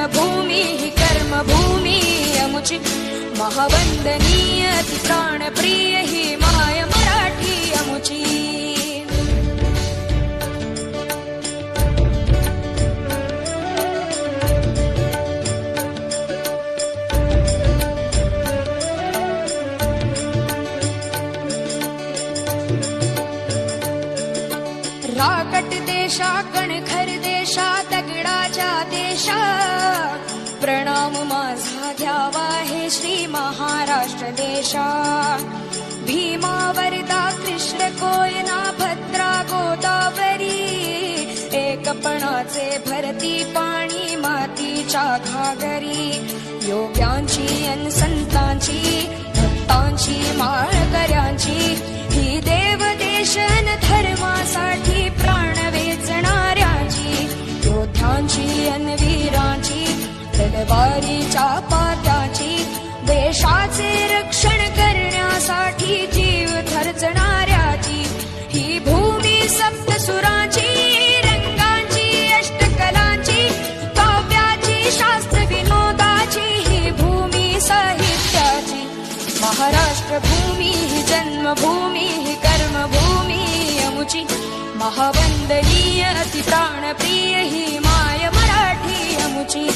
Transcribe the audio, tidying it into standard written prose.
जन्मभूमी ही कर्मभूमी अमुची महावंदनीय ती प्राणप्रिय ही माय मराठी अमुची राकट देशा कणखर देशा दगडाच्या देशा प्रणाम माझा घ्यावा हे श्री महाराष्ट्र देशा भीमा वरदा कृष्ण कोयना भद्रा गोदावरी एकपणाचे भरती पाणी मातीच्या घागरी योग्यांची अन संतांची भक्तांची माळकऱ्यांची ही देव देशन धर्मासाठी प्राण वेचणाऱ्यांची योद्ध्यांची अन वीरांची तलवारीच्या पात्याची देशाचे रक्षण करण्यासाठी जीव खर्चणाऱ्याची ही भूमी सप्तसुरांची रंगांची अष्टकलांची काव्याची शास्त्र विनोदाची ही भूमी साहित्याची महाराष्ट्र भूमी ही जन्मभूमी ही कर्मभूमी अमुची महावंदनीय अति प्राणप्रिय ही माय मराठी अमुची।